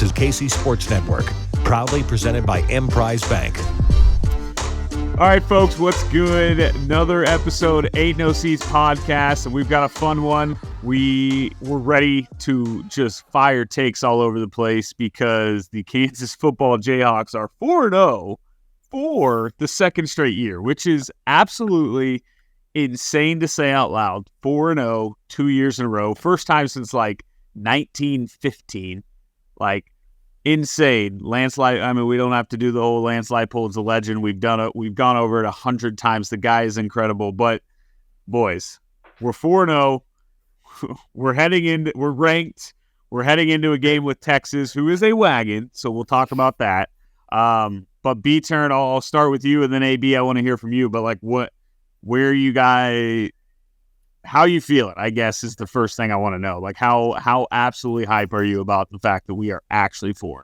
is KC Sports Network, proudly presented by Emprise Bank. All right, folks, what's good? Another episode, Ain't No Seats podcast, and we've got a fun one. We're ready to just fire takes all over the place because the Kansas football Jayhawks are 4-0 for the second straight year, which is absolutely insane to say out loud. 4-0, 2 years in a row. First time since, 1915. Insane. Landslide. I mean, we don't have to do the whole landslide Leipold's a legend. We've done it. We've gone over it 100 times. The guy is incredible. But boys, we're 4-0. We're ranked. We're heading into a game with Texas, who is a wagon. So we'll talk about that. But B-Turn, I'll start with you, and then AB, I want to hear from you. But where you guys, how you feel it, I guess, is the first thing I want to know. How absolutely hype are you about the fact that we are actually 4-0?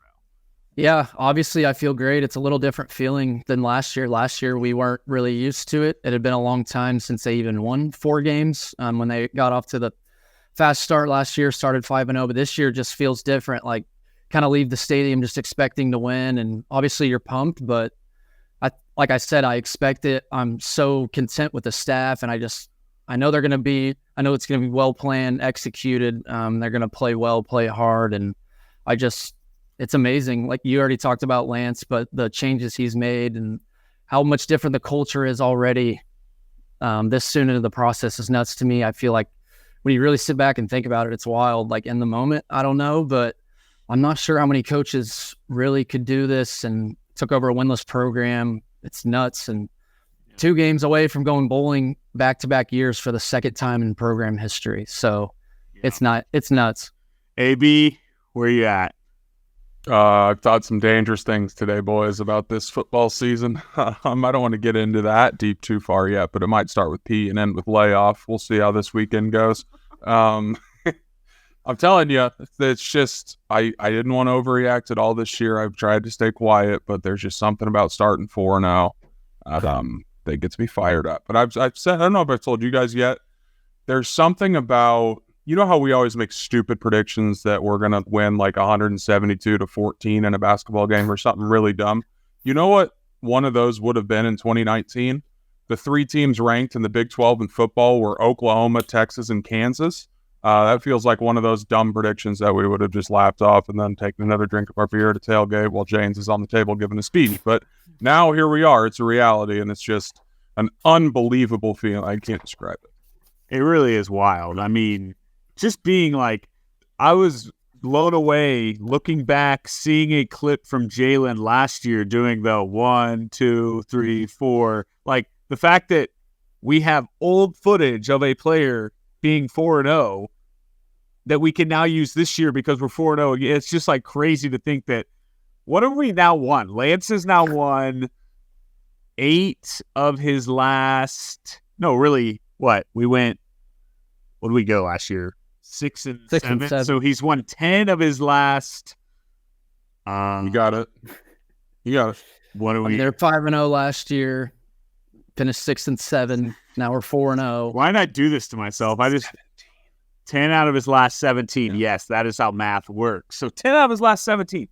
Yeah, obviously I feel great. It's a little different feeling than last year. Last year we weren't really used to it. It had been a long time since they even won 4 games. When they got off to the fast start last year, started 5-0, but this year just feels different. Kind of leave the stadium just expecting to win, and obviously you're pumped, but like I said, I expect it. I'm so content with the staff, and I know it's going to be well planned, executed. They're going to play well, play hard. And it's amazing. Like you already talked about Lance, but the changes he's made and how much different the culture is already this soon into the process is nuts to me. I feel like when you really sit back and think about it, it's wild. In the moment, I don't know, but I'm not sure how many coaches really could do this and took over a winless program. It's nuts. And 2 games away from going bowling back-to-back years for the second time in program history. So It's nuts. AB, where you at? I've thought some dangerous things today, boys, about this football season. I don't want to get into that deep too far yet, but it might start with P and end with layoff. We'll see how this weekend goes. I'm telling you, it's just I didn't want to overreact at all this year. I've tried to stay quiet, but there's just something about starting 4-0 that gets me fired up. But I've said, I don't know if I've told you guys yet, there's something about, you know how we always make stupid predictions that we're going to win 172-14 in a basketball game or something really dumb? You know what one of those would have been in 2019? The 3 teams ranked in the Big 12 in football were Oklahoma, Texas, and Kansas. That feels like one of those dumb predictions that we would have just laughed off and then taken another drink of our beer at a tailgate while James is on the table giving a speech. But now here we are. It's a reality, and it's just an unbelievable feeling. I can't describe it. It really is wild. I mean, just being I was blown away looking back, seeing a clip from Jalen last year doing the 1, 2, 3, 4. The fact that we have old footage of a player being 4-0 that we can now use this year because we're 4-0. It's just crazy to think that. What have we now won? Lance has now won 8 of his last. No, really, what? What did we go last year? 6 and 7. So he's won 10 of his last. You got it. What are we? They're 5-0 last year. Finished 6 and 7. Now we're 4-0. Why not do this to myself? 10 out of his last 17. Yeah. Yes, that is how math works. So 10 out of his last 17.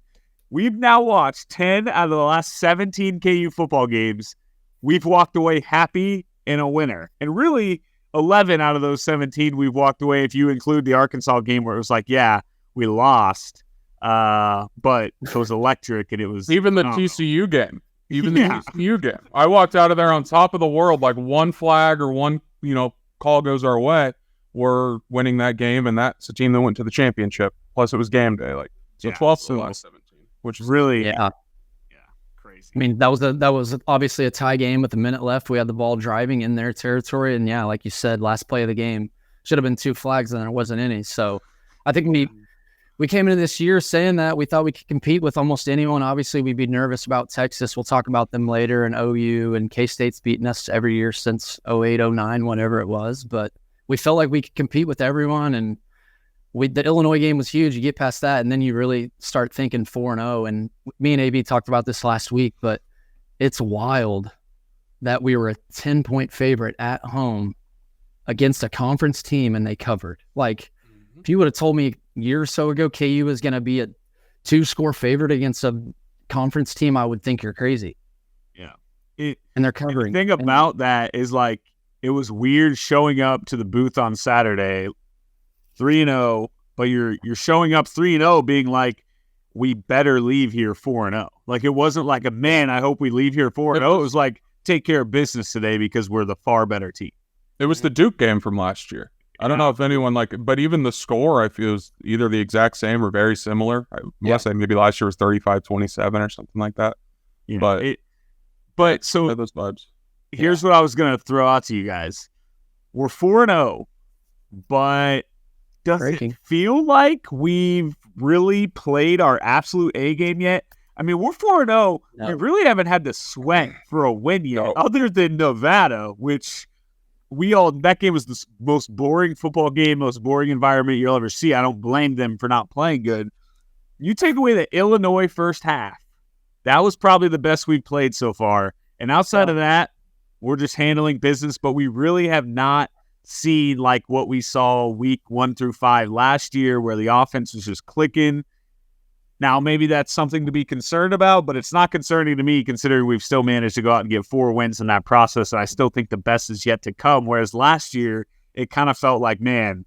We've now watched 10 out of the last 17 KU football games. We've walked away happy and a winner. And really, 11 out of those 17 we've walked away, if you include the Arkansas game where it was we lost. But it was electric, and it was... Even the TCU game. The TCU game. I walked out of there on top of the world, one flag or one, call goes our way. We're winning that game, and that's a team that went to the championship. Plus, it was game day. 12 to the last 17. Which is really, crazy. I mean, that was obviously a tie game with a minute left. We had the ball driving in their territory, and like you said, last play of the game should have been 2 flags, and there wasn't any. So, I think we came into this year saying that we thought we could compete with almost anyone. Obviously, we'd be nervous about Texas. We'll talk about them later, and OU and K-State's beaten us every year since 08, 09, whatever it was. But we felt like we could compete with everyone, and the Illinois game was huge. You get past that, and then you really start thinking 4-0. And me and AB talked about this last week, but it's wild that we were a 10-point favorite at home against a conference team, and they covered. If you would have told me a year or so ago KU was going to be a 2-score favorite against a conference team, I would think you're crazy. Yeah. And they're covering. The thing about that is, like, it was weird showing up to the booth on Saturday 3-0, but you're showing up 3-0 being like, we better leave here 4-0. Like, it wasn't like a, man, I hope we leave here 4-0. It was like, take care of business today because we're the far better team. It was the Duke game from last year. I don't know if anyone but even the score, I feel, is either the exact same or very similar. I want to say maybe last year was 35-27 or something like that. Yeah. So those vibes. Here's what I was going to throw out to you guys. We're 4-0, but does it feel like we've really played our absolute A game yet? I mean, we're 4-0. No. We really haven't had to sweat for a win yet, other than Nevada, which that game was the most boring football game, most boring environment you'll ever see. I don't blame them for not playing good. You take away the Illinois first half, that was probably the best we've played so far. And outside of that, we're just handling business, but we really have not seen like what we saw week 1 through 5 last year, where the offense was just clicking. Now, maybe that's something to be concerned about, but it's not concerning to me considering we've still managed to go out and get 4 wins in that process, and I still think the best is yet to come, whereas last year, it kind of felt like, man,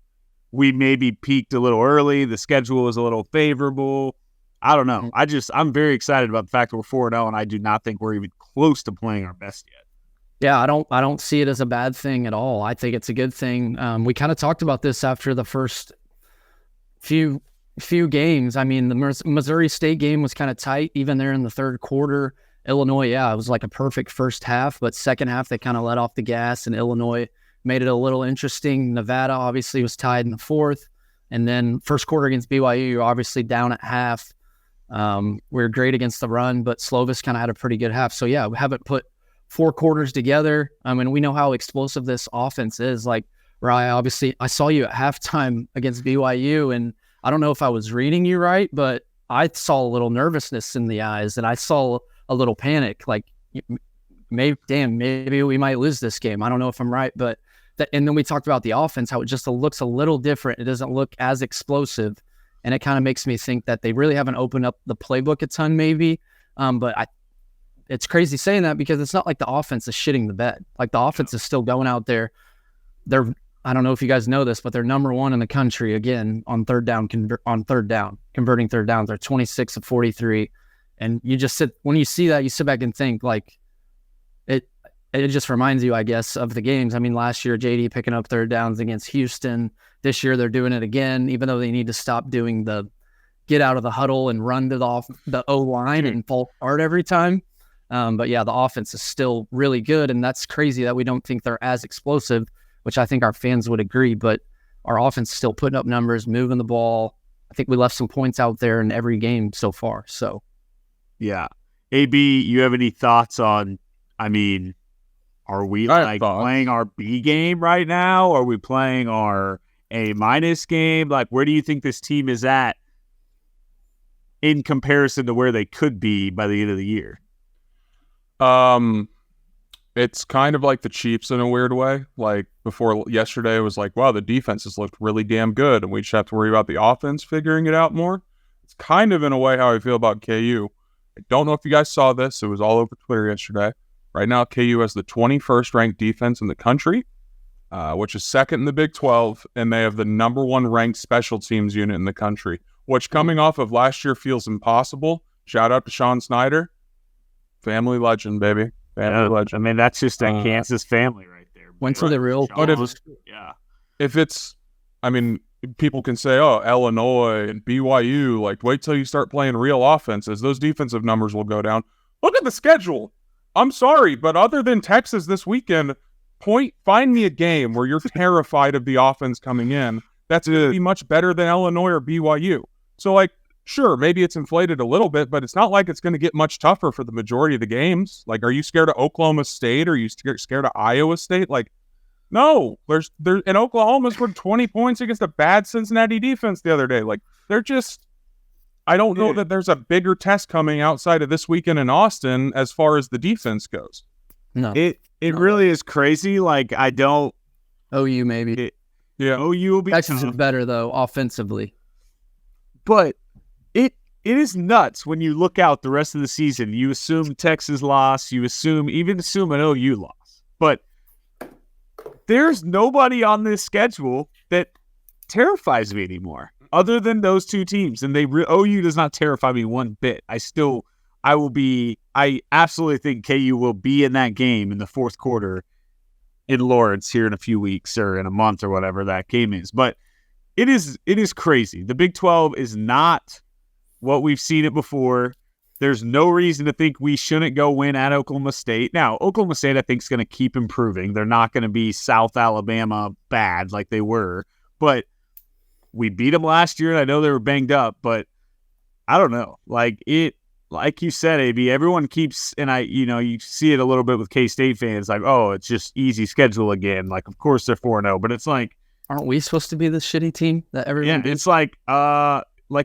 we maybe peaked a little early, the schedule was a little favorable. I don't know. I'm very excited about the fact that we're 4-0, and I do not think we're even close to playing our best yet. Yeah, I don't see it as a bad thing at all. I think it's a good thing. We kind of talked about this after the first few games. I mean, the Missouri State game was kind of tight, even there in the third quarter. Illinois, it was like a perfect first half, but second half they kind of let off the gas, and Illinois made it a little interesting. Nevada obviously was tied in the fourth, and then first quarter against BYU, you're obviously down at half. We're great against the run, but Slovis kind of had a pretty good half. So yeah, we haven't put 4 quarters together. I mean, we know how explosive this offense is. Like, Rye, obviously, I saw you at halftime against BYU, and I don't know if I was reading you right, but I saw a little nervousness in the eyes, and I saw a little panic. Like, maybe we might lose this game. I don't know if I'm right, but and then we talked about the offense, how it just looks a little different. It doesn't look as explosive, and it kind of makes me think that they really haven't opened up the playbook a ton, maybe. But it's crazy saying that because it's not like the offense is shitting the bed. Like, the offense is still going out there. I don't know if you guys know this, but they're number 1 in the country again on third down, converting third downs. They're 26 of 43. And when you see that, you sit back and think, like, it just reminds you, I guess, of the games. I mean, last year, JD picking up third downs against Houston. This year, they're doing it again, even though they need to stop doing the get out of the huddle and run to the O-line and fall hard every time. But yeah, the offense is still really good, and that's crazy that we don't think they're as explosive, which I think our fans would agree. But our offense is still putting up numbers, moving the ball. I think we left some points out there in every game so far. So, yeah. AB, you have any thoughts on, I mean, are we playing our B game right now? Are we playing our A- game? Like, where do you think this team is at in comparison to where they could be by the end of the year? It's kind of like the Chiefs in a weird way. Like, before yesterday, it was like, wow, the defense has looked really damn good, and we just have to worry about the offense figuring it out more. It's kind of in a way how I feel about KU. I don't know if you guys saw this. It was all over Twitter yesterday. Right now, KU has the 21st ranked defense in the country, which is second in the Big 12, and they have the number 1 ranked special teams unit in the country, which, coming off of last year, feels impossible. Shout out to Sean Snyder. Family legend, baby. Family legend. I mean, that's just a Kansas family right there. Went to the real. If it's, I mean, people can say, oh, Illinois and BYU, like, wait till you start playing real offenses. Those defensive numbers will go down. Look at the schedule. I'm sorry, but other than Texas this weekend, find me a game where you're terrified of the offense coming in. That's going to be much better than Illinois or BYU. So, like, sure, maybe it's inflated a little bit, but it's not like it's going to get much tougher for the majority of the games. Like, are you scared of Oklahoma State? Or are you scared of Iowa State? Like, no. There's in Oklahoma scored 20 points against a bad Cincinnati defense the other day. Like, they're just, I don't know that there's a bigger test coming outside of this weekend in Austin as far as the defense goes. No, it really is crazy. Like, I don't. OU maybe. OU will be Texas is better though offensively. But it is nuts when you look out the rest of the season. You assume Texas lost. You assume an OU loss. But there's nobody on this schedule that terrifies me anymore other than those two teams. And OU does not terrify me one bit. I absolutely think KU will be in that game in the fourth quarter in Lawrence here in a few weeks or in a month or whatever that game is. But it is crazy. The Big 12 is not what we've seen it before. There's no reason to think we shouldn't go win at Oklahoma State. Now, Oklahoma State, I think, is going to keep improving. They're not going to be South Alabama bad like they were. But we beat them last year, and I know they were banged up, but I don't know. Like you said, AB, everyone keeps, and you see it a little bit with K-State fans, like, oh, it's just easy schedule again. Like, of course they're 4-0, but it's like, aren't we supposed to be the shitty team that everyone? Yeah, it's like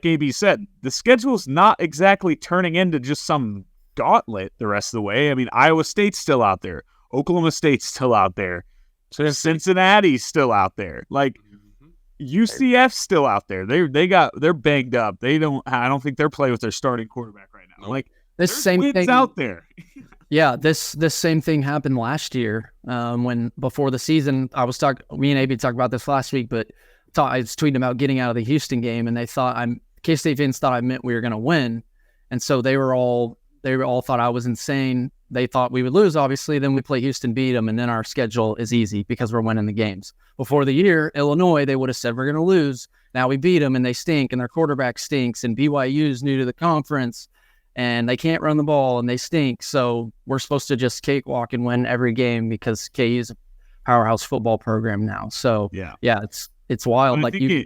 AB said, the schedule's not exactly turning into just some gauntlet the rest of the way. I mean, Iowa State's still out there. Oklahoma State's still out there. Cincinnati's still out there. Like, UCF's still out there. They're banged up. I don't think they're playing with their starting quarterback right now. Like, this same thing out there. Yeah, this same thing happened last year when before the season. Me and AB talked about this last week, but I was tweeting about getting out of the Houston game, and they thought K-State fans thought I meant we were going to win, and so they all thought I was insane. They thought we would lose, obviously. Then we play Houston, beat them, and then our schedule is easy because we're winning the games. Before the year, Illinois, they would have said we're going to lose. Now we beat them, and they stink, and their quarterback stinks, and BYU's new to the conference, and they can't run the ball, and they stink. So we're supposed to just cakewalk and win every game because KU is a powerhouse football program now. So yeah, it's wild. Like you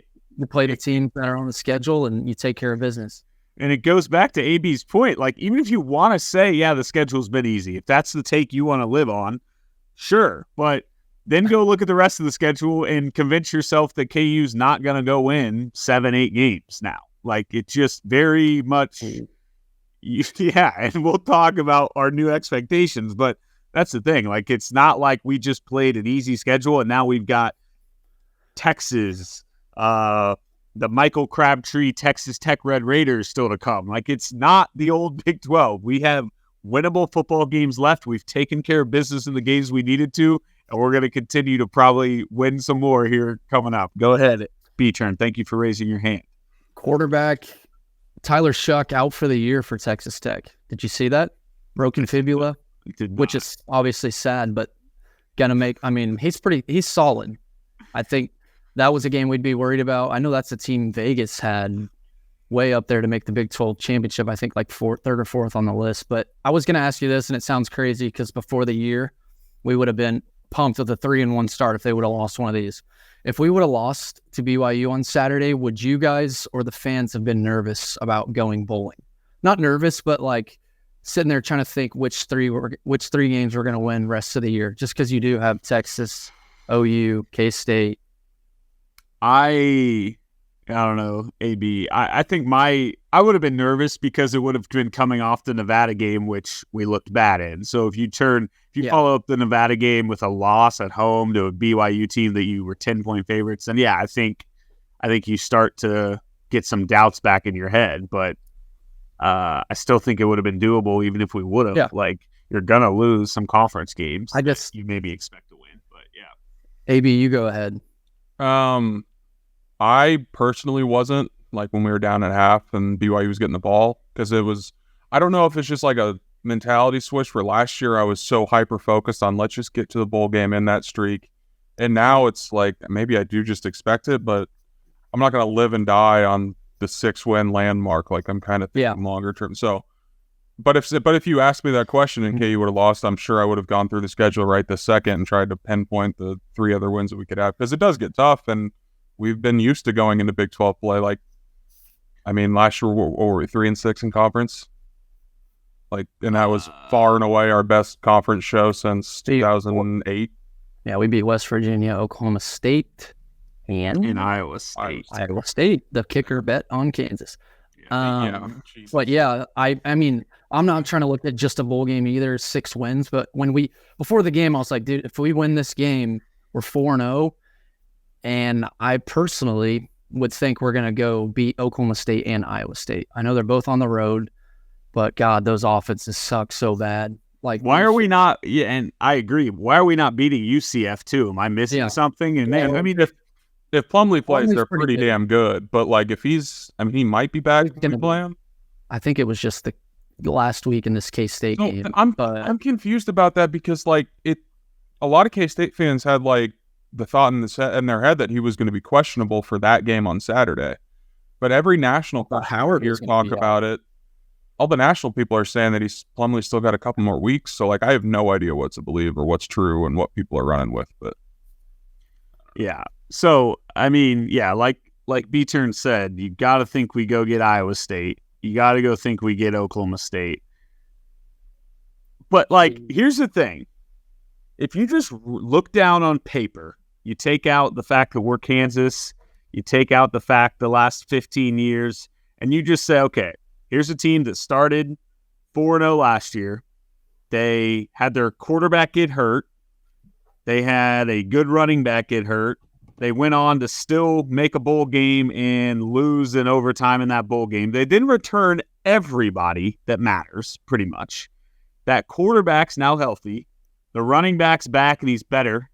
play the teams that are on the schedule, and you take care of business. And it goes back to AB's point. Like, even if you want to say, yeah, the schedule's been easy, if that's the take you want to live on, sure. But then go look at the rest of the schedule and convince yourself that KU's not going to go win 7-8 games now. Like, it's just very much, yeah. And we'll talk about our new expectations, but that's the thing. Like, it's not like we just played an easy schedule and now we've got Texas, the Michael Crabtree Texas Tech Red Raiders still to come. Like, it's not the old Big 12. We have winnable football games left. We've taken care of business in the games we needed to, and we're going to continue to probably win some more here coming up. Go ahead, B-Turn. Thank you for raising your hand. Quarterback Tyler Shuck out for the year for Texas Tech. Did you see that? Broken fibula, which is obviously sad, but he's solid. I think that was a game we'd be worried about. I know that's a team Vegas had way up there to make the Big 12 championship. I think like third or fourth on the list. But I was going to ask you this, and it sounds crazy because before the year, we would have been pumped with a 3-1 start if they would have lost one of these. If we would have lost to BYU on Saturday, would you guys or the fans have been nervous about going bowling? Not nervous, but like sitting there trying to think which three games we're going to win rest of the year, just because you do have Texas, OU, K-State. I don't know, AB. I think I would have been nervous because it would have been coming off the Nevada game, which we looked bad in. So if you follow up the Nevada game with a loss at home to a BYU team that you were 10-point favorites, then yeah, I think you start to get some doubts back in your head. But I still think it would have been doable even if we would have. Yeah. Like, you're gonna lose some conference games. You maybe expect to win, but yeah. AB, you go ahead. I personally wasn't, like, when we were down at half and BYU was getting the ball, because I don't know if it's just like a mentality switch where last year I was so hyper-focused on let's just get to the bowl game in that streak. And now it's like, maybe I do just expect it, but I'm not going to live and die on the 6-win landmark. Like, I'm kind of thinking longer term. So, but if you asked me that question and KU would have lost, I'm sure I would have gone through the schedule right this second and tried to pinpoint the 3 other wins that we could have, because it does get tough. And we've been used to going into Big 12 play. Like, I mean, last year, what were we, 3-6 in conference? Like, and that was far and away our best conference show since 2008. Yeah, we beat West Virginia, Oklahoma State, and Iowa State. Iowa State, the kicker bet on Kansas. But yeah, I mean, I'm not trying to look at just a bowl game either, 6 wins. But before the game, I was like, dude, if we win this game, we're 4-0. And I personally would think we're going to go beat Oklahoma State and Iowa State. I know they're both on the road, but God, those offenses suck so bad. Like, why are we not? Yeah, and I agree. Why are we not beating UCF too? Am I missing something? And I mean, if Plumlee plays, Plumlee's they're pretty damn good. But like, if he might be back if we play him. I think it was just the last week in this K-State game. I'm confused about that because like a lot of K-State fans had like the thought in their head that he was going to be questionable for that game on Saturday. But every national Howard here talk about it. All the national people are saying that Plumlee's still got a couple more weeks. So like, I have no idea what to believe or what's true and what people are running with. But yeah. So I mean, yeah, like B-Turn said, you got to think we go get Iowa State. You got to go think we get Oklahoma State. But like, here's the thing: if you just look down on paper, you take out the fact that we're Kansas, you take out the fact the last 15 years, and you just say, okay, here's a team that started 4-0 last year. They had their quarterback get hurt. They had a good running back get hurt. They went on to still make a bowl game and lose in overtime in that bowl game. They didn't return everybody that matters, pretty much. That quarterback's now healthy. The running back's back and he's better.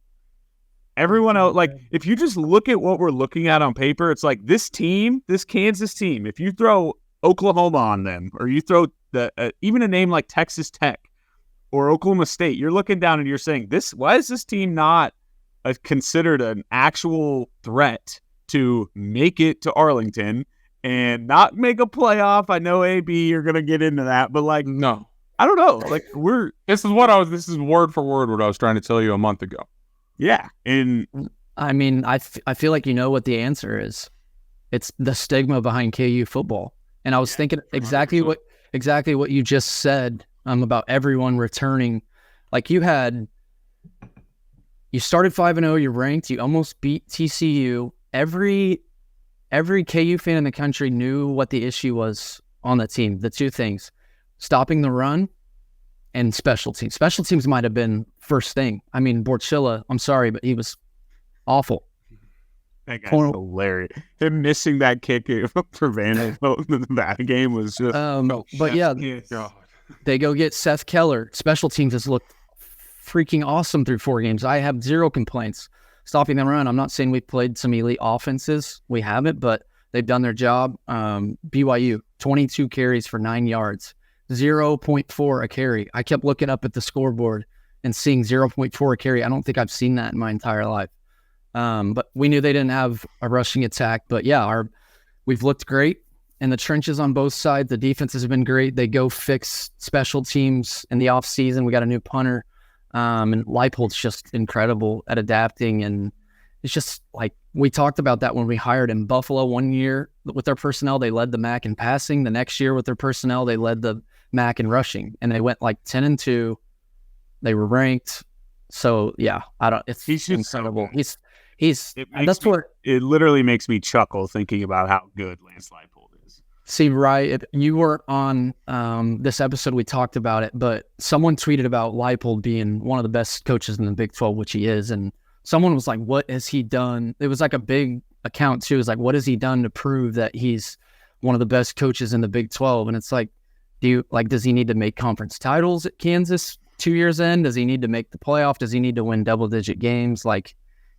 Everyone else, like, if you just look at what we're looking at on paper, it's like this team, this Kansas team, if you throw Oklahoma on them, or you throw even a name like Texas Tech or Oklahoma State, you're looking down and you're saying, why is this team not considered an actual threat to make it to Arlington and not make a playoff? I know AB, you're going to get into that, but like, no. I don't know. Like this is word for word what I was trying to tell you a month ago. Yeah. And I mean, I feel like you know what the answer is. It's the stigma behind KU football. And I was thinking exactly what you just said about everyone returning. Like you started 5-0, you're ranked, you almost beat TCU. Every KU fan in the country knew what the issue was on the team. The two things: stopping the run and special teams. Special teams might have been first thing. I mean, Borchilla, I'm sorry, but he was awful. That guy's hilarious. Him missing that kick for Vanderbilt in that game was just... but yeah, they go get Seth Keller. Special teams has looked freaking awesome through 4 games. I have zero complaints. Stopping the run, I'm not saying we've played some elite offenses. We haven't, but they've done their job. BYU, 22 carries for 9 yards. 0.4 a carry. I kept looking up at the scoreboard and seeing 0.4 a carry. I don't think I've seen that in my entire life. But we knew they didn't have a rushing attack. But yeah, we've looked great in the trenches on both sides. The defense has been great. They go fix special teams in the offseason. We got a new punter. And Leipold's just incredible at adapting. And it's just like we talked about that when we hired him. Buffalo 1 year with their personnel, they led the MAC in passing. The next year with their personnel, they led the MAC in rushing. And they went like 10-2. They were ranked. So yeah, he's incredible. It literally makes me chuckle thinking about how good Lance Leipold is. See, you were on this episode, we talked about it, but someone tweeted about Leipold being one of the best coaches in the Big 12, which he is. And someone was like, what has he done? It was like a big account too. It was like, what has he done to prove that he's one of the best coaches in the Big 12? And it's like, does he need to make conference titles at Kansas 2 years in? Does he need to make the playoff? Does he need to win double-digit games? Like,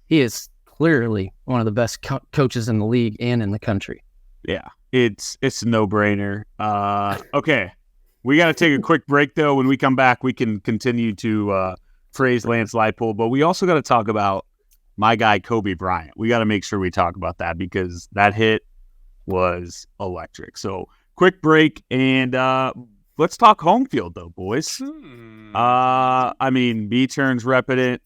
he is clearly one of the best coaches in the league and in the country. Yeah, it's a no-brainer. Okay, we got to take a quick break, though. When we come back, we can continue to praise Lance Leipold, but we also got to talk about my guy, Kobe Bryant. We got to make sure we talk about that because that hit was electric. So, quick break, and let's talk home field, though, boys. I mean, B-Turn's repping it.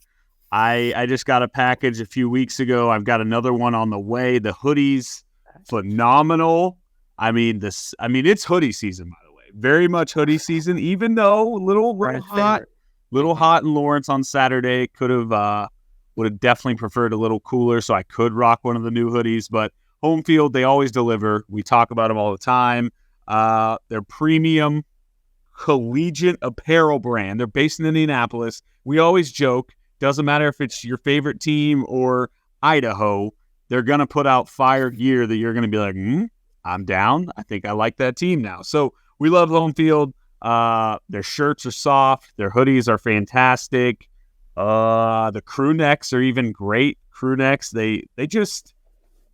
I just got a package a few weeks ago. I've got another one on the way. The hoodies, phenomenal. I mean, it's hoodie season, by the way. Very much hoodie season, even though a little hot in Lawrence on Saturday. Would have definitely preferred a little cooler, so I could rock one of the new hoodies. But home field, they always deliver. We talk about them all the time. They're premium collegiate apparel brand. They're based in Indianapolis. We always joke, doesn't matter if it's your favorite team or Idaho, they're going to put out fire gear that you're going to be like, I'm down. I think I like that team now. So we love Home Field. Their shirts are soft. Their hoodies are fantastic. The crew necks are even great. Crew necks, they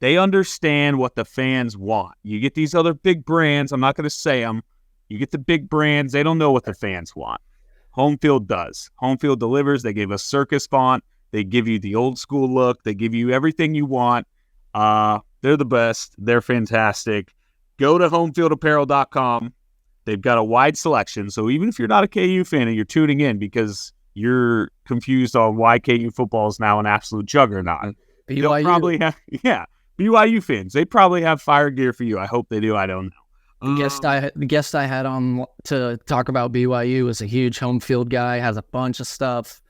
understand what the fans want. You get these other big brands. I'm not going to say them. You get the big brands. They don't know what the fans want. Home Field does. Home Field delivers. They gave us circus font. They give you the old school look. They give you everything you want. They're the best. They're fantastic. Go to homefieldapparel.com. They've got a wide selection. So even if you're not a KU fan and you're tuning in because you're confused on why KU football is now an absolute juggernaut, they'll probably have, BYU fans. They probably have fire gear for you. I hope they do. I don't know. The guest I had on to talk about BYU is a huge Home Field guy, has a bunch of stuff.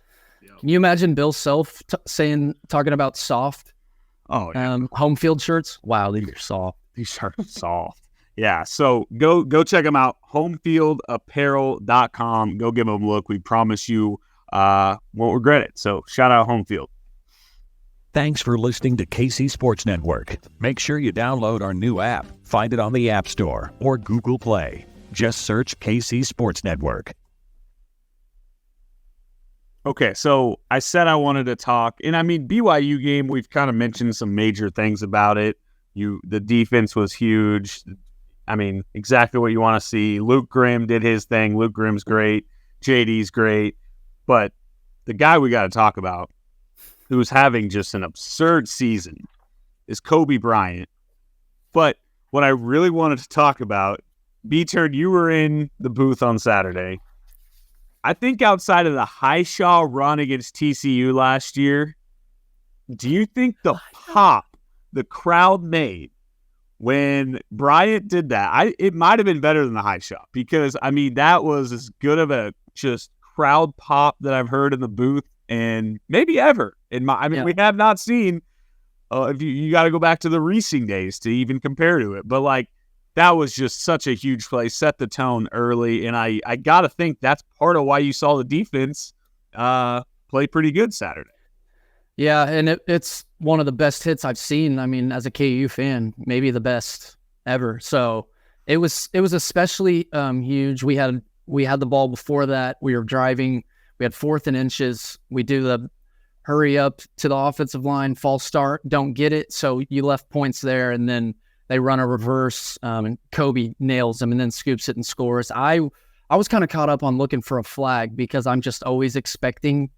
Yep. Can you imagine Bill Self talking about soft? Oh, yeah. Home Field shirts? Wow, these are soft. These are soft. Yeah, so go check them out. Homefieldapparel.com. Go give them a look. We promise you won't regret it. So shout out Home Field. Thanks for listening to KC Sports Network. Make sure you download our new app. Find it on the App Store or Google Play. Just search KC Sports Network. Okay, so I said I wanted to talk, and I mean, BYU game, we've kind of mentioned some major things about it. The defense was huge. I mean, exactly what you want to see. Luke Grimm did his thing. Luke Grimm's great. JD's great. But the guy we got to talk about, who's having just an absurd season, is Kobe Bryant. But what I really wanted to talk about, B-Turn, you were in the booth on Saturday. I think outside of the Highshaw run against TCU last year, do you think the pop the crowd made when Bryant did that, it might have been better than the Highshaw, because, I mean, that was as good of a just crowd pop that I've heard in the booth and maybe ever. We have not seen, if you got to go back to the Reesing days to even compare to it. But, like, that was just such a huge play, set the tone early, and I got to think that's part of why you saw the defense play pretty good Saturday. Yeah, and it's one of the best hits I've seen. I mean, as a KU fan, maybe the best ever. So it was especially huge. We had the ball before that. We were driving. We had 4th and inches. We do the hurry up to the offensive line, false start, don't get it. So you left points there, and then they run a reverse, and Kobe nails them and then scoops it and scores. I was kind of caught up on looking for a flag because I'm just always expecting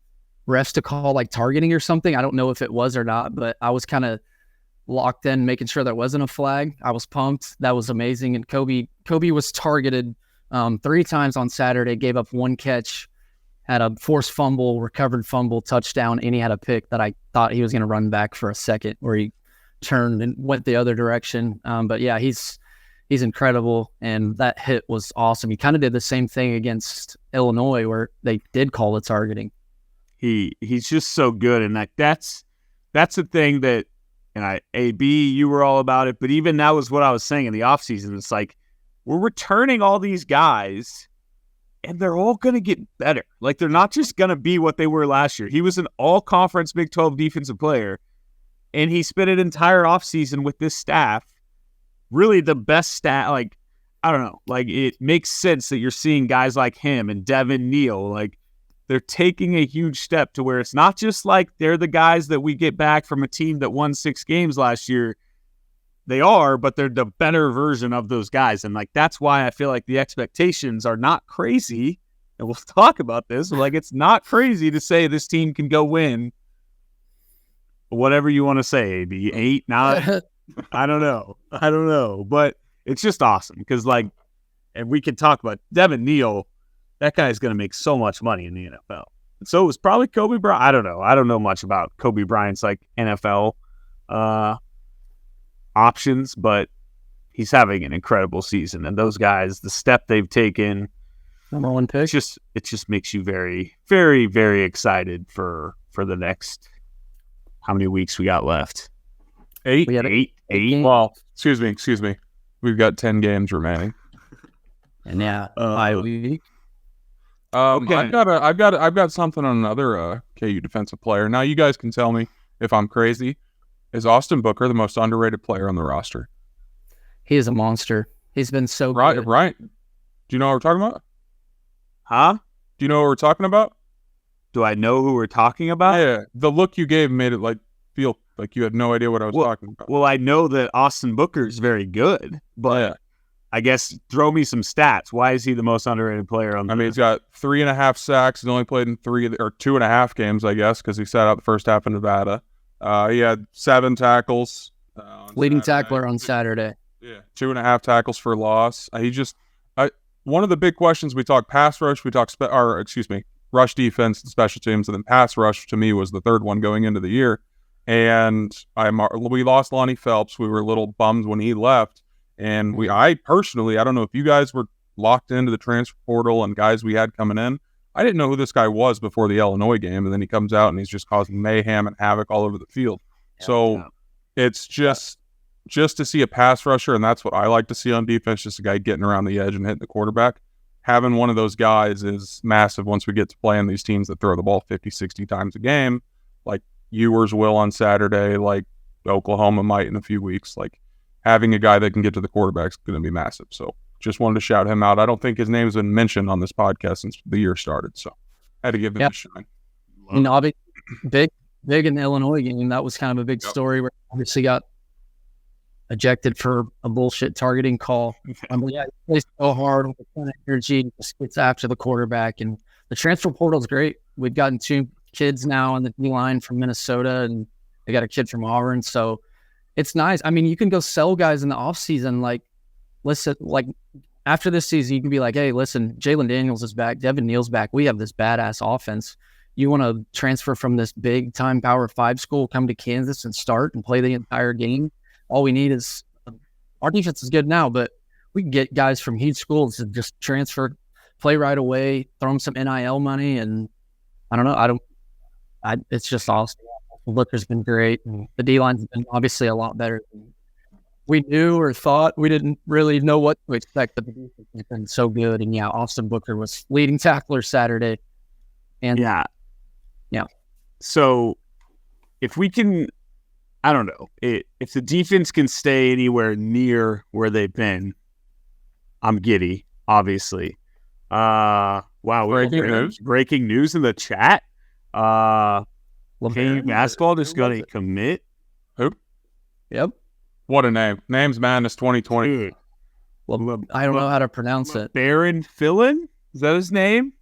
refs to call like targeting or something. I don't know if it was or not, but I was kind of locked in making sure there wasn't a flag. I was pumped. That was amazing. And Kobe was targeted 3 times on Saturday, gave up 1 catch, had a forced fumble, recovered fumble, touchdown, and he had a pick that I thought he was going to run back for a second where he turned and went the other direction. But yeah, he's incredible, and that hit was awesome. He kind of did the same thing against Illinois where they did call the targeting. He's just so good, and like that's the thing that, and AB, you were all about it, but even that was what I was saying in the offseason. It's like we're returning all these guys, and they're all going to get better. Like, they're not just going to be what they were last year. He was an all-conference Big 12 defensive player, and he spent an entire offseason with this staff, really the best staff. Like, I don't know. Like, it makes sense that you're seeing guys like him and Devin Neal. Like, they're taking a huge step to where it's not just like they're the guys that we get back from a team that won 6 games last year. They are, but they're the better version of those guys. And like, that's why I feel like the expectations are not crazy. And we'll talk about this. Like, it's not crazy to say this team can go win whatever you want to say, AB, 8, 9. I don't know. But it's just awesome because, like, and we can talk about Devin Neal. That guy's going to make so much money in the NFL. So it was probably Kobe Bryant. I don't know. I don't know much about Kobe Bryant's like NFL options, but he's having an incredible season. And those guys, the step they've taken, number 1 pick. It just makes you very, very, very excited for the next. How many weeks we got left? 8. We had 8. Well, excuse me. We've got 10 games remaining. And yeah, bye week. Okay. I've got something on another KU defensive player. Now you guys can tell me if I'm crazy, Is Austin Booker the most underrated player on the roster? He is a monster. He's been so good. Right. Do you know what we're talking about? Huh? Do you know what we're talking about? Do I know who we're talking about? Yeah. The look you gave made it feel like you had no idea what I was talking about. Well, I know that Austin Booker is very good, but I guess throw me some stats. Why is he the most underrated player on the he's got 3.5 sacks. He's only played in 2.5 games, I guess, because he sat out the first half in Nevada. He had 7 tackles. Leading tackler on Saturday. Yeah, 2.5 tackles for loss. One of the big questions, we talk pass rush, rush defense and special teams, and then pass rush to me was the third one going into the year. And we lost Lonnie Phelps. We were a little bummed when he left. And I personally, I don't know if you guys were locked into the transfer portal and guys we had coming in. I didn't know who this guy was before the Illinois game, and then he comes out and he's just causing mayhem and havoc all over the field. It's just to see a pass rusher, and that's what I like to see on defense, just a guy getting around the edge and hitting the quarterback. Having one of those guys is massive once we get to playing these teams that throw the ball 50, 60 times a game, like Ewers will on Saturday, like Oklahoma might in a few weeks. Like, having a guy that can get to the quarterback is going to be massive. So just wanted to shout him out. I don't think his name's been mentioned on this podcast since the year started, so I had to give him a shine. Big in the Illinois game. That was kind of a big story where obviously got ejected for a bullshit targeting call. He plays so hard with a ton of energy, just gets after the quarterback. And the transfer portal is great. We've gotten 2 kids now on the D-line from Minnesota, and they got a kid from Auburn. So it's nice. I mean, you can go sell guys in the offseason. Like, listen, like after this season, you can be like, hey, listen, Jalen Daniels is back. Devin Neal's back. We have this badass offense. You want to transfer from this big time Power 5 school, come to Kansas and start and play the entire game. All we need is our defense is good now, but we can get guys from huge schools to just transfer, play right away, throw them some NIL money. And I don't know. It's just awesome. Booker's been great. And the D-line's been obviously a lot better than we knew or thought. We didn't really know what to expect, but the defense has been so good. And Austin Booker was leading tackler Saturday. And yeah. So if we can, I don't know, if the defense can stay anywhere near where they've been, I'm giddy, obviously. Wow. Breaking news in the chat. Kane Basketball is going to commit. Who? Yep. What a name. Names Madness 2020. I don't know how to pronounce it. Baron Fillin? Is that his name?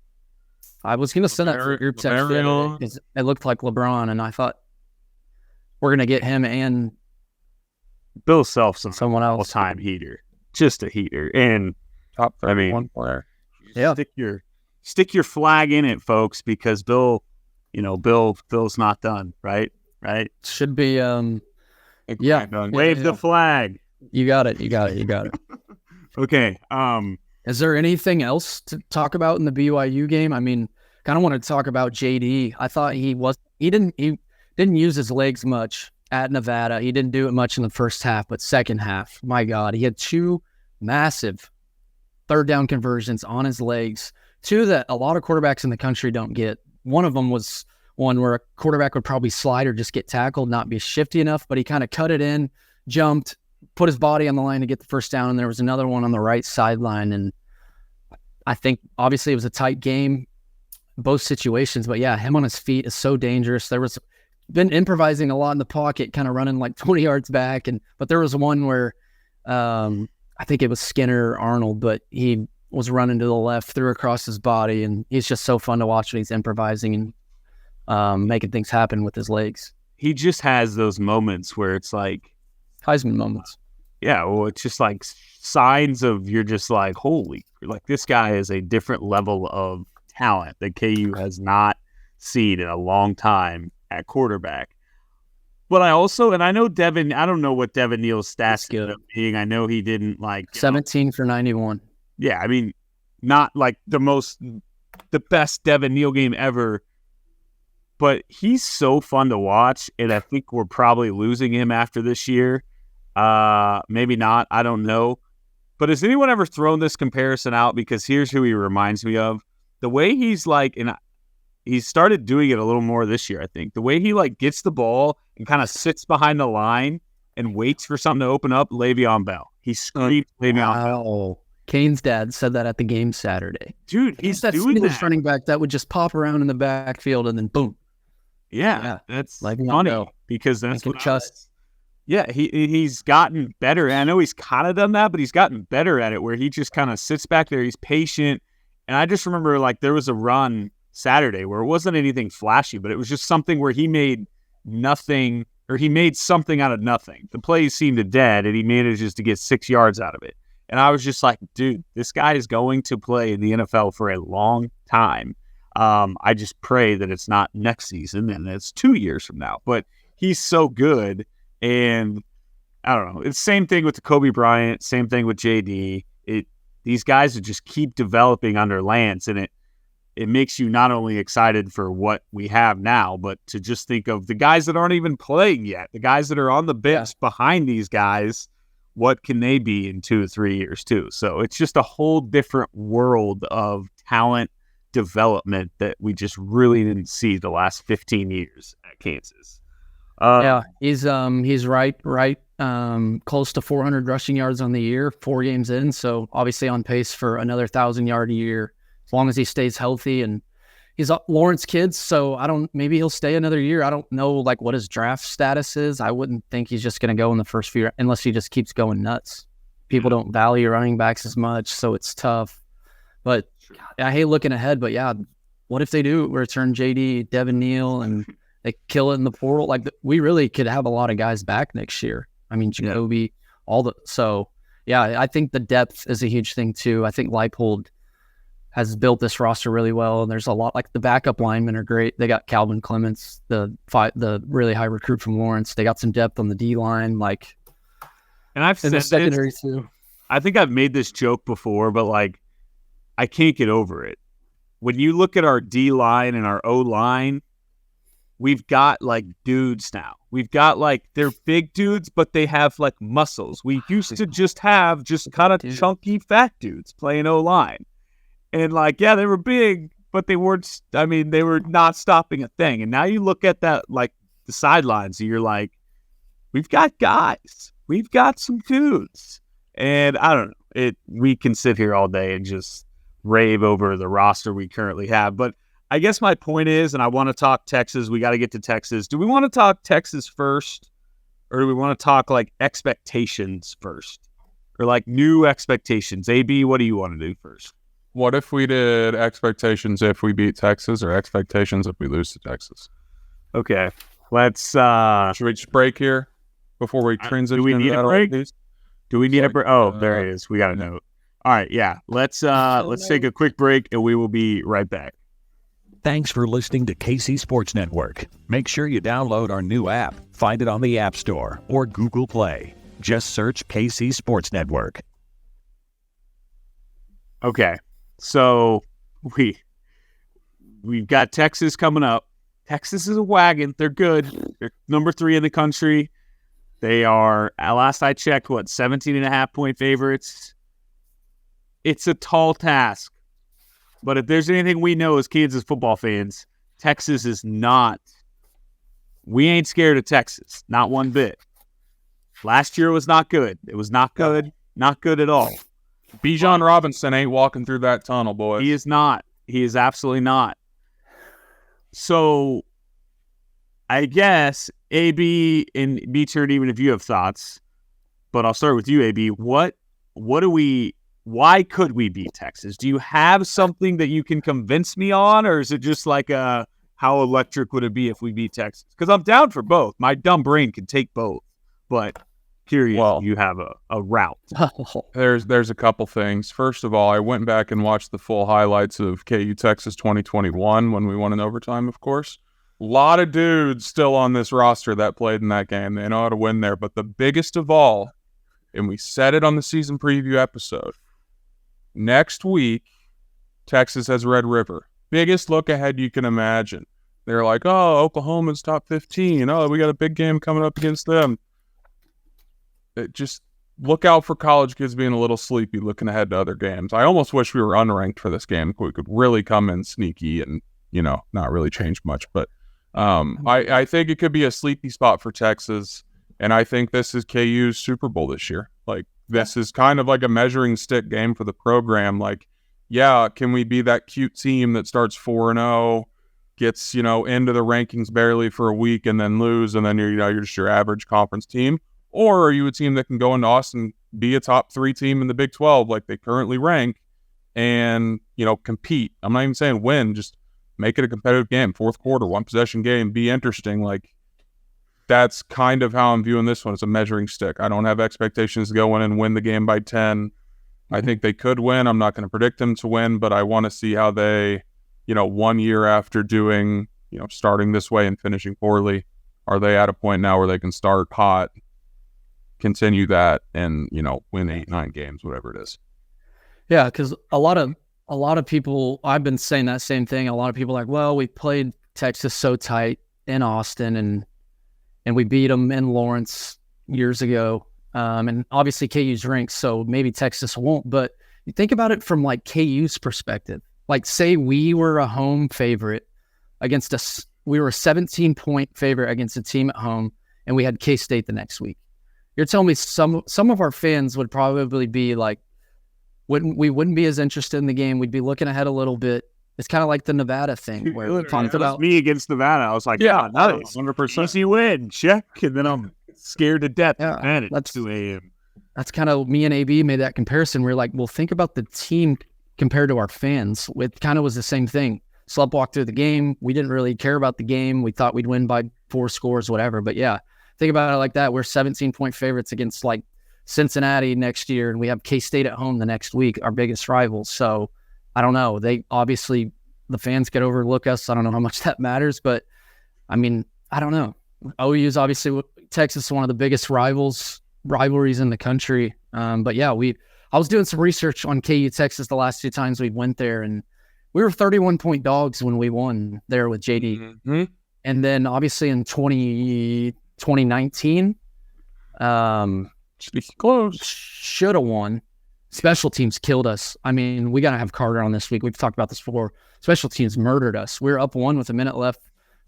I was going to send that for group text. It looked like LeBron, and I thought we're going to get him and Bill Self's someone else. All-time heater. Just a heater. And top 31 player. Yeah. Stick your flag in it, folks, because Bill's not done, right? Right? Should be Wave the flag. You got it. Okay. Is there anything else to talk about in the BYU game? I mean, kind of want to talk about JD. I thought he didn't use his legs much at Nevada. He didn't do it much in the first half, but second half, my God, he had 2 massive third down conversions on his legs, 2 that a lot of quarterbacks in the country don't get. One of them was one where a quarterback would probably slide or just get tackled, not be shifty enough, but he kind of cut it in, jumped, put his body on the line to get the first down, and there was another one on the right sideline. And I think obviously it was a tight game, both situations, but him on his feet is so dangerous. There was been improvising a lot in the pocket, kind of running like 20 yards back, but there was one where I think it was Skinner or Arnold, but he was running to the left, threw across his body, and he's just so fun to watch when he's improvising and making things happen with his legs. He just has those moments where it's like Heisman moments. Yeah, well, it's just like signs of you're just like, holy, like this guy is a different level of talent that KU has not seen in a long time at quarterback. But I know Devin, I don't know what Devin Neal's stats ended up being. I know he didn't 17 for 91. Yeah, I mean, not like the best Devin Neal game ever, but he's so fun to watch, and I think we're probably losing him after this year. Maybe not. I don't know. But has anyone ever thrown this comparison out? Because here's who he reminds me of. The way he's like, and he started doing it a little more this year, I think. The way he like gets the ball and kind of sits behind the line and waits for something to open up, Le'Veon Bell. He screamed Le'Veon Bell. Kane's dad said that at the game Saturday. Dude, he's that doing Steelers that. running back that would just pop around in the backfield and then boom. Yeah, that's Le'Veon funny Bell. because that's what Trust. Yeah, he's gotten better. And I know he's kind of done that, but he's gotten better at it where he just kind of sits back there. He's patient. And I just remember like there was a run Saturday where it wasn't anything flashy, but it was just something where he made nothing, or he made something out of nothing. The play seemed dead and he manages to get 6 yards out of it. And I was just like, dude, this guy is going to play in the NFL for a long time. I just pray that it's not next season and it's 2 years from now. But he's so good. And I don't know. It's the same thing with the Kobe Bryant, same thing with JD. These guys would just keep developing under Lance, and it makes you not only excited for what we have now, but to just think of the guys that aren't even playing yet, the guys that are on the bench behind these guys. What can they be in 2 or 3 years too? So it's just a whole different world of talent development that we just really didn't see the last 15 years at Kansas. He's right close to 400 rushing yards on the year, 4 games in. So obviously on pace for another 1,000-yard a year, as long as he stays healthy. And he's Lawrence kids, so maybe he'll stay another year. I don't know like what his draft status is. I wouldn't think he's just going to go in the first few unless he just keeps going nuts. People don't value running backs as much, so it's tough. But I hate looking ahead. But yeah, what if they do return JD, Devin Neal, and they kill it in the portal? Like we really could have a lot of guys back next year. I mean, Jacoby, so yeah, I think the depth is a huge thing too. I think Leipold has built this roster really well, and there's a lot like the backup linemen are great. They got Calvin Clements, the really high recruit from Lawrence. They got some depth on the D line, and I've said the secondary too. I think I've made this joke before, but like I can't get over it. When you look at our D line and our O line, we've got like dudes now. We've got like they're big dudes, but they have like muscles. We used to just have kind of chunky fat dudes playing O line. And like, yeah, they were big, but they weren't, they were not stopping a thing. And now you look at that, like the sidelines, and you're like, we've got guys, we've got some dudes. And I don't know, we can sit here all day and just rave over the roster we currently have. But I guess my point is, and I want to talk Texas, we got to get to Texas. Do we want to talk Texas first? Or do we want to talk like expectations first? Or like new expectations? AB, what do you want to do first? What if we did expectations if we beat Texas or expectations if we lose to Texas? Okay. Let's should we just break here before we transition? Do we need a break? Do we need a break? Oh, there it is. We got a note. All right, yeah. Let's take a quick break and we will be right back. Thanks for listening to KC Sports Network. Make sure you download our new app. Find it on the App Store or Google Play. Just search KC Sports Network. Okay. So we've got Texas coming up. Texas is a wagon. They're good. They're number 3 in the country. They are, last I checked, 17.5-point favorites. It's a tall task. But if there's anything we know as Kansas football fans, Texas is not. We ain't scared of Texas. Not one bit. Last year was not good. It was not good. Not good at all. Bijan Robinson ain't walking through that tunnel, boys. He is not. He is absolutely not. So, I guess, AB and B-Turn, even if you have thoughts, but I'll start with you, AB. Why could we beat Texas? Do you have something that you can convince me on, or is it just like how electric would it be if we beat Texas? Because I'm down for both. My dumb brain can take both, but curious if you have a route. There's a couple things. First of all, I went back and watched the full highlights of KU Texas 2021 when we won in overtime, of course. A lot of dudes still on this roster that played in that game. They know how to win there. But the biggest of all, and we said it on the season preview episode, next week, Texas has Red River. Biggest look ahead you can imagine. They're like, oh, Oklahoma's top 15. Oh, we got a big game coming up against them. Just look out for college kids being a little sleepy looking ahead to other games. I almost wish we were unranked for this game. We could really come in sneaky and not really changed much. But I think it could be a sleepy spot for Texas, and I think this is KU's Super Bowl this year. Like, this is kind of like a measuring stick game for the program. Like, yeah, can we be that cute team that starts 4-0, gets, into the rankings barely for a week and then lose, and then you're just your average conference team? Or are you a team that can go into Austin, be a top 3 team in the Big 12 like they currently rank, and, compete? I'm not even saying win, just make it a competitive game, fourth quarter, one possession game, be interesting. Like, that's kind of how I'm viewing this one. It's a measuring stick. I don't have expectations to go in and win the game by 10. I think they could win. I'm not going to predict them to win, but I want to see how they, 1 year after doing, starting this way and finishing poorly, are they at a point now where they can start hot, continue that, and, win 8-9 games, whatever it is. Yeah, because a lot of people, I've been saying that same thing. A lot of people are like, well, we played Texas so tight in Austin, and we beat them in Lawrence years ago. And obviously KU's ranked, so maybe Texas won't. But you think about it from like KU's perspective. Like, say we were a home favorite against us. We were a 17-point favorite against a team at home, and we had K-State the next week. You're telling me some of our fans would probably be like, we wouldn't be as interested in the game. We'd be looking ahead a little bit. It's kind of like the Nevada thing where we talked about me against Nevada. I was like, yeah, nice, 100%. Easy win, check, and then I'm scared to death. Yeah, man, it's 2 a.m. That's kind of, me and AB made that comparison. We're like, well, think about the team compared to our fans. It kind of was the same thing. Sleptwalk through the game. We didn't really care about the game. We thought we'd win by 4 scores, whatever. But yeah, think about it like that. We're 17-point favorites against like Cincinnati next year, and we have K-State at home the next week, our biggest rivals. So I don't know. They obviously, the fans could overlook us. I don't know how much that matters, but I mean, I don't know. OU is obviously, Texas is one of the biggest rivalries in the country. But yeah, I was doing some research on KU Texas the last 2 times we went there, and we were 31-point dogs when we won there with JD. Mm-hmm. And then obviously in 2019, close, should have won. Special teams killed us. I mean, we got to have Carter on this week. We've talked about this before. Special teams murdered us. We were up 1 with a minute left.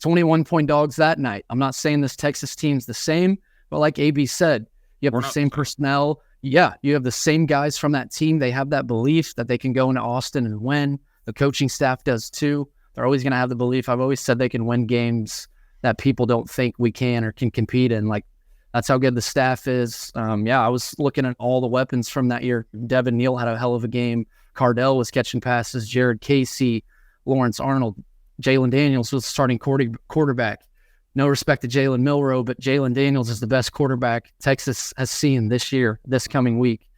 21-point dogs that night. I'm not saying this Texas team's the same, but like AB said, you have the same personnel. Yeah, you have the same guys from that team. They have that belief that they can go into Austin and win. The coaching staff does too. They're always going to have the belief. I've always said they can win games that people don't think we can or can compete in. Like, that's how good the staff is. Yeah, I was looking at all the weapons from that year. Devin Neal had a hell of a game. Cardell was catching passes. Jared Casey, Lawrence Arnold, Jalen Daniels was starting quarterback. No respect to Jalen Milroe, but Jalen Daniels is the best quarterback Texas has seen this year, this coming week.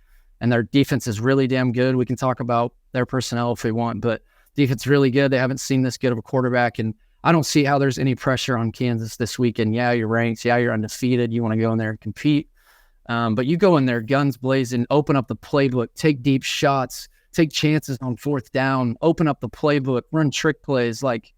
And their defense is really damn good. We can talk about their personnel if we want, but defense really good. They haven't seen this good of a quarterback, and I don't see how there's any pressure on Kansas this weekend. Yeah, you're ranked. Yeah, you're undefeated. You want to go in there and compete. But you go in there, guns blazing, open up the playbook, take deep shots, take chances on 4th down, open up the playbook, run trick plays. Like,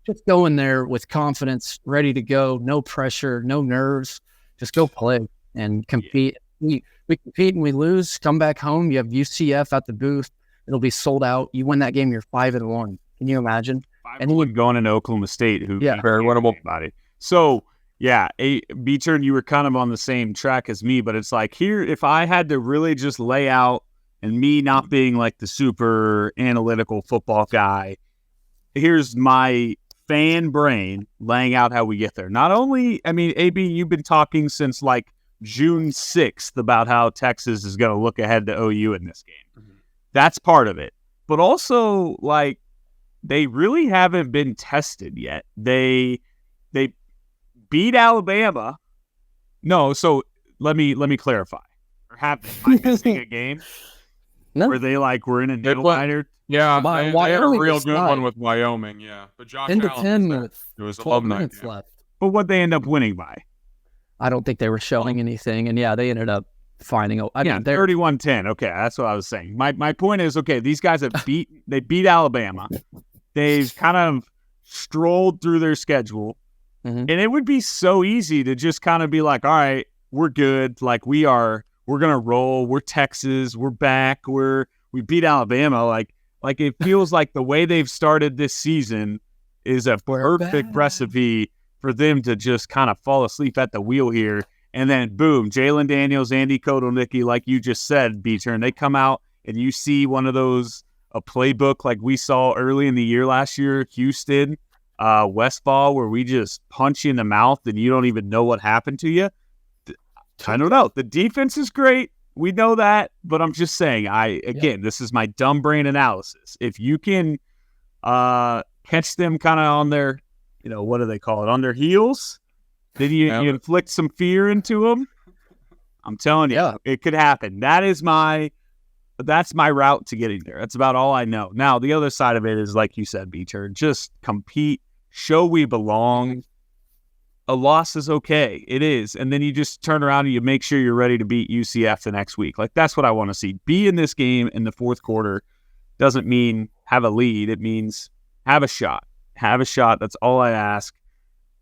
just go in there with confidence, ready to go, no pressure, no nerves. Just go play and compete. We compete and we lose, come back home. You have UCF at the booth. It'll be sold out. You win that game, you're 5-1. Can you imagine? And we're going into Oklahoma State, who very winnable. So yeah, B-Turn, you were kind of on the same track as me, but it's like, here, if I had to really just lay out, and me not being like the super analytical football guy, here's my fan brain laying out how we get there. Not only, I mean, AB, you've been talking since like June 6th about how Texas is going to look ahead to OU in this game. Mm-hmm. That's part of it. But also, like, they really haven't been tested yet. They beat Alabama. No, so let me clarify. Or have they missing a game? No. Where they like were in a nail biter? Yeah, they had a real good one with Wyoming, yeah. But Josh Allen was 12 minutes left. But what'd they end up winning by? I don't think they were showing anything. And yeah, they ended up finding 31-10. Okay, that's what I was saying. My point is, okay, these guys have beat Alabama. They've kind of strolled through their schedule. Mm-hmm. And it would be so easy to just kind of be like, all right, we're good. Like, we're going to roll. We're Texas. We're back. We beat Alabama. Like it feels like the way they've started this season, is a perfect recipe for them to just kind of fall asleep at the wheel here. And then, boom, Jalen Daniels, Andy Kotelnicki, like you just said, B-Turn, they come out and you see one of those, a playbook like we saw early in the year last year, Houston, Westfall, where we just punch you in the mouth and you don't even know what happened to you. I don't know. The defense is great. We know that. But I'm just saying, this is my dumb brain analysis. If you can catch them kind of on their, what do they call it, on their heels, then you inflict some fear into them. I'm telling you, it could happen. That's my route to getting there. That's about all I know. Now, the other side of it is, like you said, B-Turn, just compete, show we belong. A loss is okay. It is. And then you just turn around and you make sure you're ready to beat UCF the next week. Like, that's what I want to see. Be in this game in the fourth quarter doesn't mean have a lead. It means have a shot. Have a shot. That's all I ask.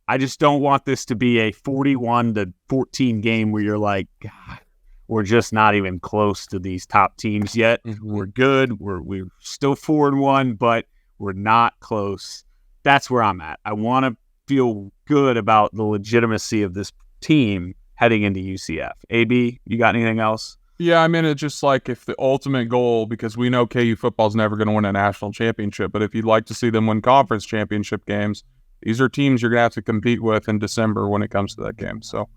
I just don't want this to be a 41-14 game where you're like, God, we're just not even close to these top teams yet. Mm-hmm. We're good. We're still 4-1, but we're not close. That's where I'm at. I want to feel good about the legitimacy of this team heading into UCF. AB, you got anything else? Yeah, I mean, it's just like if the ultimate goal, because we know KU football is never going to win a national championship, but if you'd like to see them win conference championship games, these are teams you're going to have to compete with in December when it comes to that game. So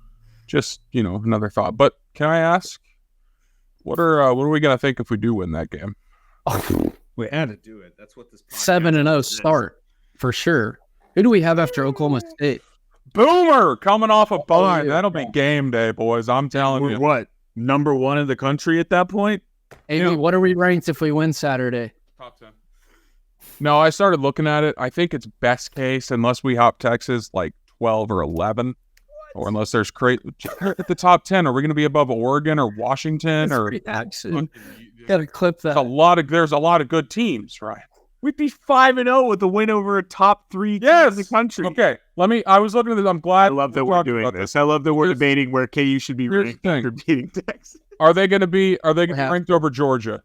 just, another thought. But can I ask, what are we going to think if we do win that game? We had to do it. That's what this 7-0 start for sure. Who do we have after Oklahoma State? Boomer coming off a bye. That'll be game day, boys. I'm telling you. What? Number 1 in the country at that point? Amy, what are we ranked if we win Saturday? Top 10. No, I started looking at it. I think it's best case, unless we hop Texas, like 12 or 11. Or unless there's at the top 10. Are we going to be above Oregon or Washington? Got to clip that. There's a lot of good teams, right? We'd be 5-0 with a win over a top 3 team in the country. Okay, I was looking at this. I'm glad. I love that we're doing this. I love that we're debating where KU should be ranked after beating Texas. Are they going to be ranked over Georgia?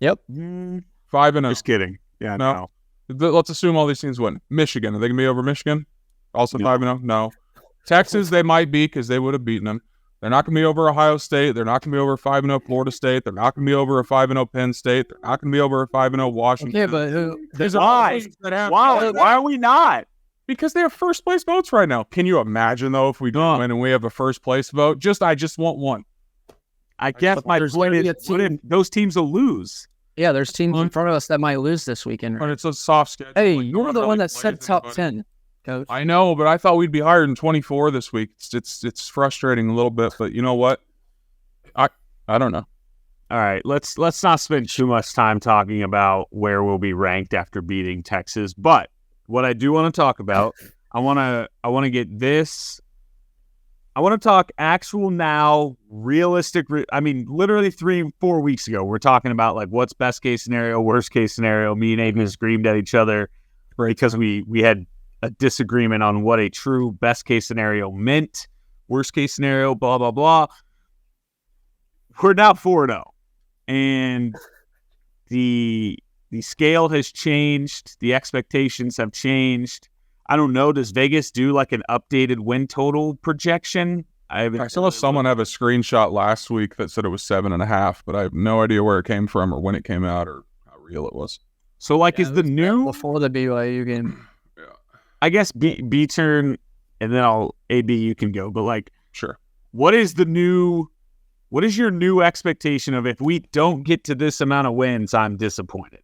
Yep. 5-0. Just kidding. Yeah, no. Let's assume all these teams win. Michigan, are they going to be over Michigan? Also 5-0? No. Texas, they might be because they would have beaten them. They're not going to be over Ohio State. They're not going to be over 5-0 Florida State. They're not going to be over a 5-0 Penn State. They're not going to be over a 5-0 Washington. Okay, but who? Why? Why are we not? Because they have first place votes right now. Can you imagine though if we don't win and we have a first place vote? I just want one. I guess my point is, those teams will lose. Yeah, there's teams in front of us that might lose this weekend. But it's a soft schedule. Hey, you're the one that said top 10. Coach. I know, but I thought we'd be higher than 24 this week. It's frustrating a little bit, but you know what? I don't know. All right, let's not spend too much time talking about where we'll be ranked after beating Texas. But what I do want to talk about, I want to get this. I want to talk actual now, realistic. Literally 3-4 weeks ago, we're talking about like what's best case scenario, worst case scenario. Me and Aiden screamed at each other because we had a disagreement on what a true best case scenario meant, worst case scenario, blah, blah, blah. We're now 4-0. And the scale has changed. The expectations have changed. I don't know. Does Vegas do like an updated win total projection? I saw someone have a screenshot last week that said it was 7.5, but I have no idea where it came from or when it came out or how real it was. So is the new before the BYU game? I guess B turn, and then AB, you can go. But sure. What is your new expectation of if we don't get to this amount of wins, I'm disappointed?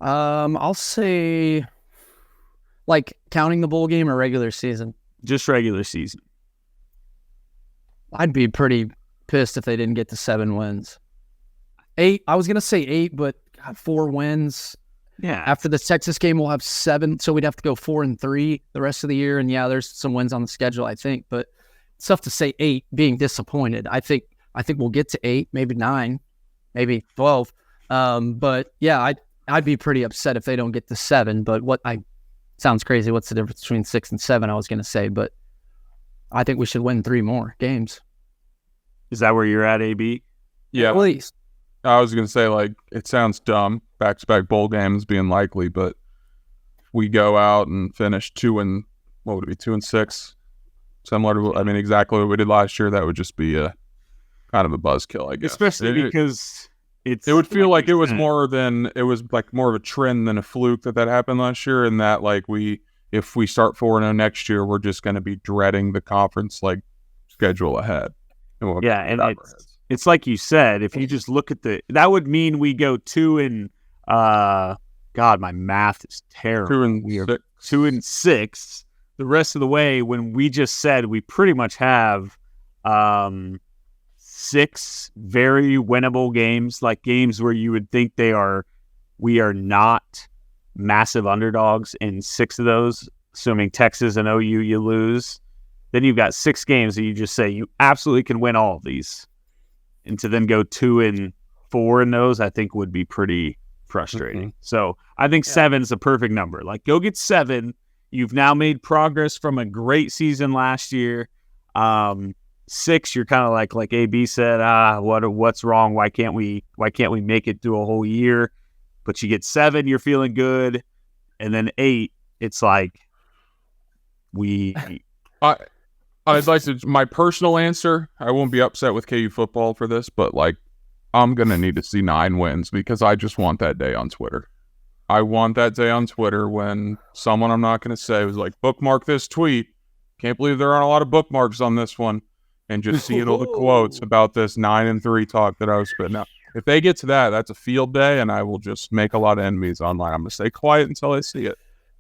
I'll say, counting the bowl game or regular season. Just regular season. I'd be pretty pissed if they didn't get to 7 wins. 8. I was gonna say 8, but 4 wins. Yeah. After the Texas game, we'll have 7, so we'd have to go 4-3 the rest of the year. And yeah, there's some wins on the schedule, I think, but it's tough to say 8 being disappointed. I think we'll get to 8, maybe 9, maybe 12. But yeah, I'd be pretty upset if they don't get to 7. But sounds crazy. What's the difference between 6 and 7? I was going to say, but I think we should win 3 more games. Is that where you're at, AB? Yeah, at least. I was going to say, it sounds dumb, back-to-back bowl games being likely, but we go out and finish 2-6, similar to exactly what we did last year, that would just be a kind of a buzzkill, I guess. Especially because it would feel like it was more of a trend than a fluke that happened last year, and that if we start 4-0 next year, we're just going to be dreading the conference schedule ahead. And it's like you said, if you just look at that would mean we go 2 God, my math is terrible. 2-6 the rest of the way, when we just said we pretty much have 6 very winnable games, like games where you would think we are not massive underdogs in 6 of those, assuming Texas and OU you lose. Then you've got 6 games that you just say you absolutely can win all of these. And to then go 2-4 in those, I think would be pretty frustrating. Mm-hmm. So I think 7 is a perfect number. Go get 7. You've now made progress from a great season last year. 6, you're kind of like AB said, what's wrong? Why can't we make it through a whole year? But you get 7, you're feeling good. And then 8, it's like I'd like to, my personal answer, I won't be upset with KU football for this, but I'm going to need to see 9 wins because I just want that day on Twitter. I want that day on Twitter when someone I'm not going to say was bookmark this tweet. Can't believe there aren't a lot of bookmarks on this one. And just seeing all the quotes about this 9-3 talk that I was spitting out. If they get to that, that's a field day, and I will just make a lot of enemies online. I'm going to stay quiet until I see it.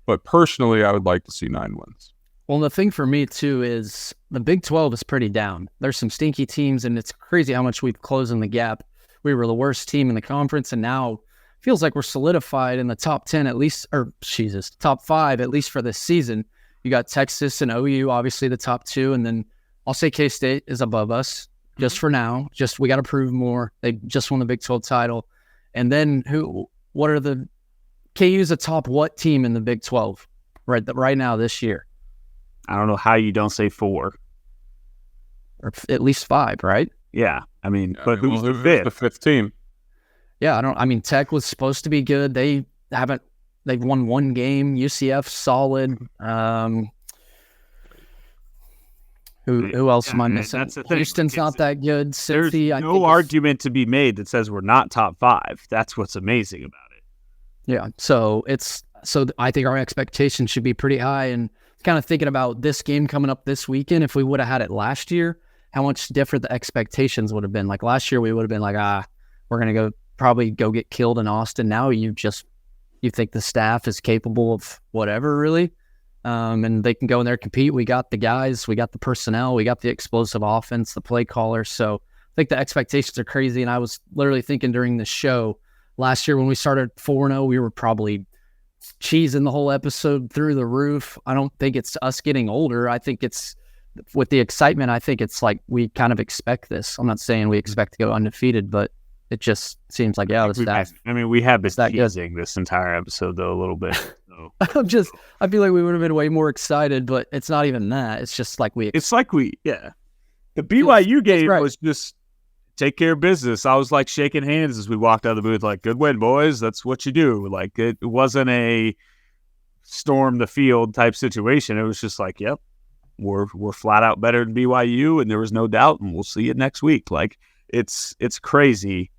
But personally, I would like to see 9 wins. Well, the thing for me, too, is the Big 12 is pretty down. There's some stinky teams, and it's crazy how much we've closed in the gap. We were the worst team in the conference, and now feels like we're solidified in the top 10 at least, top 5 at least for this season. You got Texas and OU, obviously the top 2, and then I'll say K-State is above us just for now. Just we got to prove more. They just won the Big 12 title. And then what are the KU's a top what team in the Big 12 right now this year? I don't know how you don't say 4. Or at least 5, right? Yeah. Who's the 5th? The 5th team? Yeah, Tech was supposed to be good. They've won 1 game. UCF solid. Who else am I missing? That's the thing. Houston's not that good. There's no argument to be made that says we're not top 5. That's what's amazing about it. Yeah. So I think our expectations should be pretty high, and kind of thinking about this game coming up this weekend. If we would have had it last year, how much different the expectations would have been. Last year, we would have been we're going to probably go get killed in Austin. Now you think the staff is capable of whatever, really. And they can go in there and compete. We got the guys, we got the personnel, we got the explosive offense, the play caller. So I think the expectations are crazy. And I was literally thinking during the show last year when we started 4-0, we were probably cheesing the whole episode through the roof. I don't think it's us getting older. I think it's with the excitement. I think it's we kind of expect this. I'm not saying we expect to go undefeated, but it just seems like, the staff. We have been teasing this entire episode though a little bit. So. I feel like we would have been way more excited, but it's not even that. It's just the BYU game was just take care of business. I was shaking hands as we walked out of the booth, good win, boys. That's what you do. It wasn't a storm the field type situation. It was just yep, we're flat out better than BYU, and there was no doubt, and we'll see you next week. It's crazy.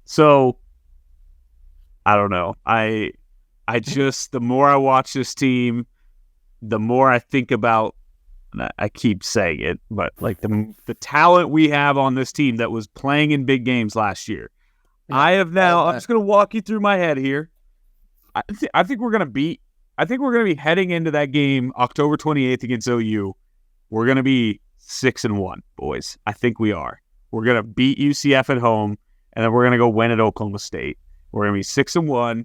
So I don't know. I just, the more I watch this team, the more I think about, and I keep saying it, but the talent we have on this team that was playing in big games last year. Yeah, I'm just going to walk you through my head here. I think we're going to be heading into that game October 28th against OU. We're going to be 6-1, boys. I think we are. We're going to beat UCF at home, and then we're going to go win at Oklahoma State. We're going to be 6-1.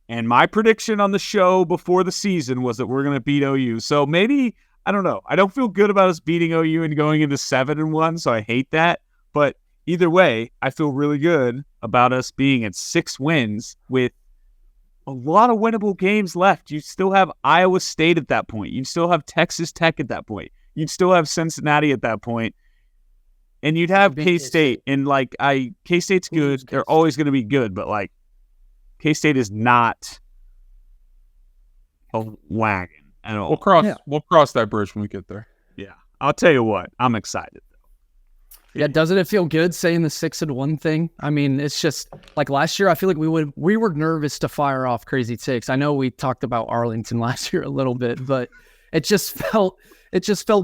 And my prediction on the show before the season was that we're going to beat OU. So maybe, I don't know. I don't feel good about us beating OU and going into 7-1, so I hate that. But either way, I feel really good about us being at 6 wins with a lot of winnable games left. You still have Iowa State at that point. You still have Texas Tech at that point. You'd still have Cincinnati at that point. And you'd have K-State. And K-State's good. They're always going to be good, but K-State is not a wagon at all. We'll cross that bridge when we get there. Yeah, I'll tell you what, I'm excited. Yeah, doesn't it feel good saying the 6-1 thing? I mean, it's just like last year. I feel like we were nervous to fire off crazy takes. I know we talked about Arlington last year a little bit, but it just felt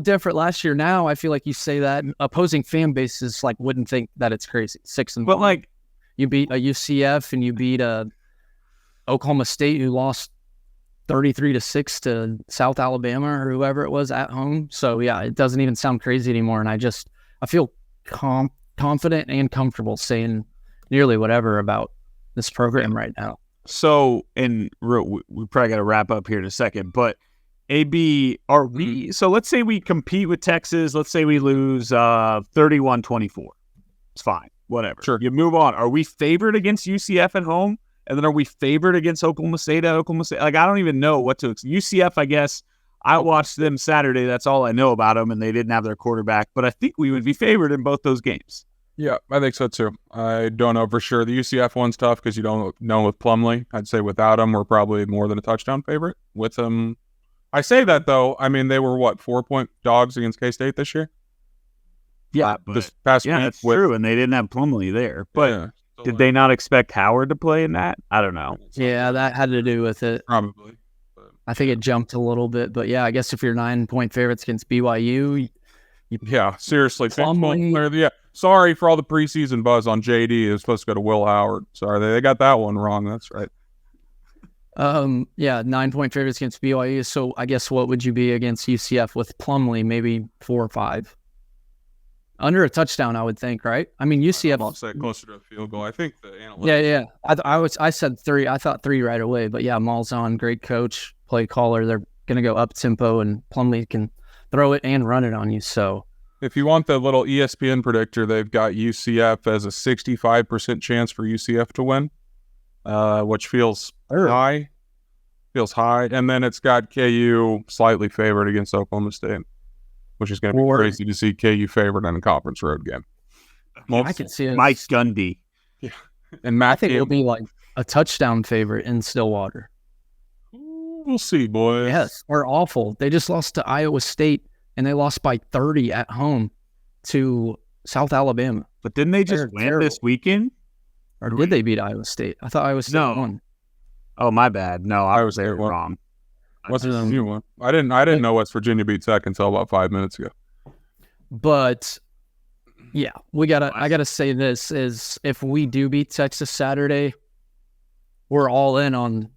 different last year. Now I feel like you say that opposing fan bases like wouldn't think that it's crazy. 6-1, But like you beat a UCF and you beat a Oklahoma State who lost 33-6 to South Alabama or whoever it was at home. So yeah, it doesn't even sound crazy anymore. And I feel confident and comfortable saying nearly whatever about this program right now. So, and we probably got to wrap up here in a second, but AB, are we, so let's say we compete with Texas. Let's say we lose 31-24. It's fine. Whatever. Sure. You move on. Are we favored against UCF at home? And then are we favored against Oklahoma State at Oklahoma State? Like, I don't even know what to expect. UCF, I guess, I watched them Saturday. That's all I know about them, and they didn't have their quarterback. But I think we would be favored in both those games. Yeah, I think so too. I don't know for sure. The UCF one's tough because you don't know with Plumlee. I'd say without him, we're probably more than a touchdown favorite. With him, I say that though. I mean, they were 4-point dogs against K-State this year? Yeah, but, this past week. That's true, and they didn't have Plumlee there. But did they not expect Howard to play in that? I don't know. Yeah, that had to do with it. Probably. I think it jumped a little bit, but yeah, I guess if you're 9-point favorites against BYU, yeah, seriously. Plumlee. Yeah, sorry for all the preseason buzz on JD. It was supposed to go to Will Howard. Sorry, they got that one wrong. That's right. Yeah, 9-point favorites against BYU. So I guess what would you be against UCF with Plumlee? Maybe 4 or 5. Under a touchdown, I would think, right? I mean, UCF. I'll say closer to a field goal. I think the analytics. Yeah. I said 3. I thought 3 right away, but yeah, Malzahn, great coach, play caller. They're going to go up tempo, and Plumlee can throw it and run it on you. So, if you want the little ESPN predictor, they've got UCF as a 65% chance for UCF to win, which feels high. And then it's got KU slightly favored against Oklahoma State, which is going to be crazy to see KU favored in a conference road game. I can see it. Mike Gundy. Yeah. And Matt, I think it'll be like a touchdown favorite in Stillwater. We'll see, boys. Yes, or awful. They just lost to Iowa State, and they lost by 30 at home to South Alabama. But didn't they just win this weekend? Or did they beat Iowa State? I thought Iowa State won. Oh, my bad. No, I was there wrong. What's the new one? I didn't know West Virginia beat Tech until about 5 minutes ago. But yeah, I gotta say this is if we do beat Texas Saturday, we're all in on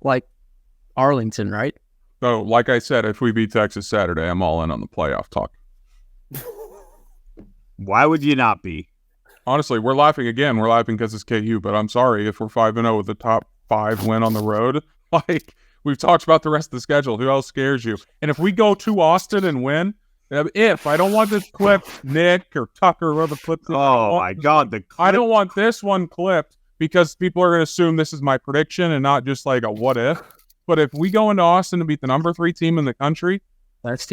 like Arlington, right? So, like I said, if we beat Texas Saturday, I'm all in on the playoff talk. Why would you not be? Honestly, we're laughing again. We're laughing because it's KU, but I'm sorry if we're 5-0 with the top 5 win on the road. Like, we've talked about the rest of the schedule. Who else scares you? And if we go to Austin and win, I don't want this clipped, Nick or Tucker, whoever clipped it. Oh, my God. I don't want this one clipped because people are going to assume this is my prediction and not just like a what if. But if we go into Austin and beat the number 3 team in the country, that's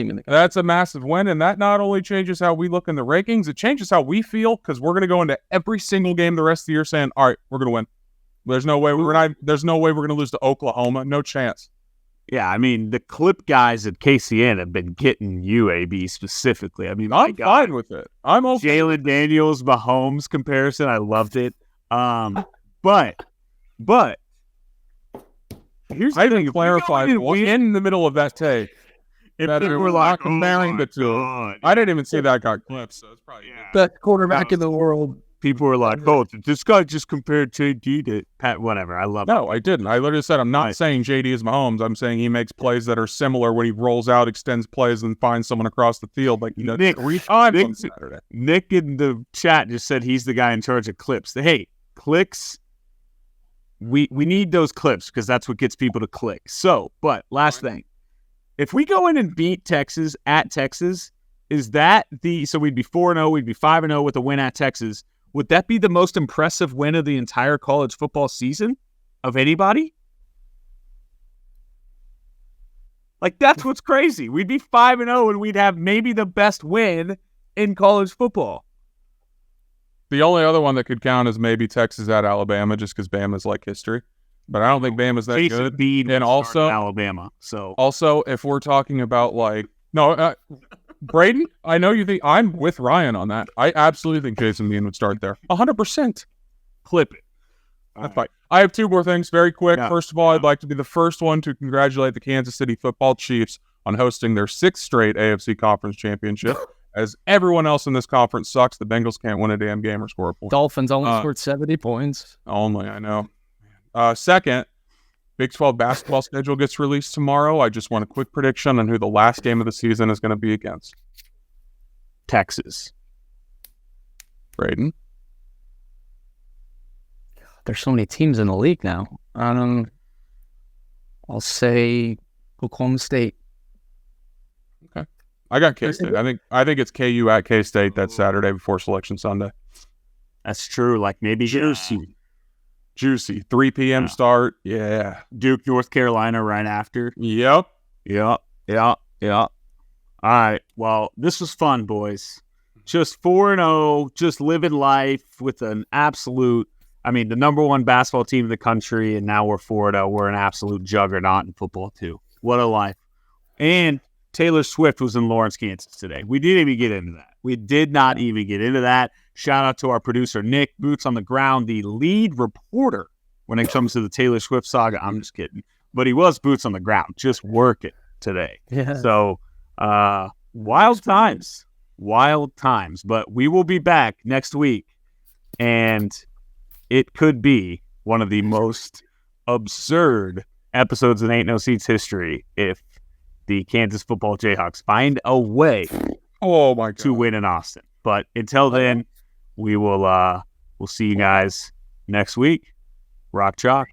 a massive win. And that not only changes how we look in the rankings, it changes how we feel because we're going to go into every single game the rest of the year saying, all right, we're going to win. There's no way we're going to lose to Oklahoma. No chance. Yeah, I mean, the clip guys at KCN have been getting UAB specifically. I mean, I'm fine with it. I'm okay. Jalen Daniels, Mahomes comparison, I loved it. But here's I even clarified in the middle of that take. If we're like comparing the two, I didn't even see that got clipped, so it's probably best quarterback in the world. People were like, "Oh, this guy just compared JD to Pat." Whatever, I love. No, I didn't. I literally said I'm not saying JD is Mahomes. I'm saying he makes plays that are similar when he rolls out, extends plays, and finds someone across the field. Like Nick, 3 times on Saturday. Nick in the chat just said he's the guy in charge of clips. Hey, clicks. We need those clips because that's what gets people to click. So, but last thing, if we go in and beat Texas at Texas, is that so we'd be 4-0, we'd be 5-0 with a win at Texas. Would that be the most impressive win of the entire college football season of anybody? Like, that's what's crazy. We'd be 5-0 and we'd have maybe the best win in college football. The only other one that could count is maybe Texas at Alabama, just because Bama's like history. but I don't think Bama's that Jason good. Bean And also Alabama. So if we're talking about Braiden, I know you think I'm with Ryan on that. I absolutely think Jason Bean would start there. 100%. clip it. That's fine. I have two more things very quick. Yeah. First of all, I'd like to be the first one to congratulate the Kansas City Football Chiefs on hosting their 6th straight AFC Conference Championship. As everyone else in this conference sucks, the Bengals can't win a damn game or score a point. Dolphins only scored 70 points. Only, I know. Second, Big 12 basketball schedule gets released tomorrow. I just want a quick prediction on who the last game of the season is going to be against. Texas. Braiden? There's so many teams in the league now. I'll say Oklahoma State. Okay. I got K-State. I think it's KU at K-State that Saturday before Selection Sunday. That's true. Like maybe Juicy. 3 p.m. start. Yeah. Duke, North Carolina right after. Yep. Yeah. All right. Well, this was fun, boys. Just 4-0, just living life with an absolute, the number one basketball team in the country, and now we're 4-0. We're an absolute juggernaut in football, too. What a life. And Taylor Swift was in Lawrence, Kansas today. We didn't even get into that. We did not even get into that. Shout out to our producer, Nick, boots on the ground, the lead reporter when it comes to the Taylor Swift saga. I'm just kidding. But he was boots on the ground, just working today. Yeah. So, wild times. But we will be back next week, and it could be one of the most absurd episodes in Ain't No Seats history if the Kansas football Jayhawks find a way to win in Austin. But until then, we'll see you guys next week. Rock chalk.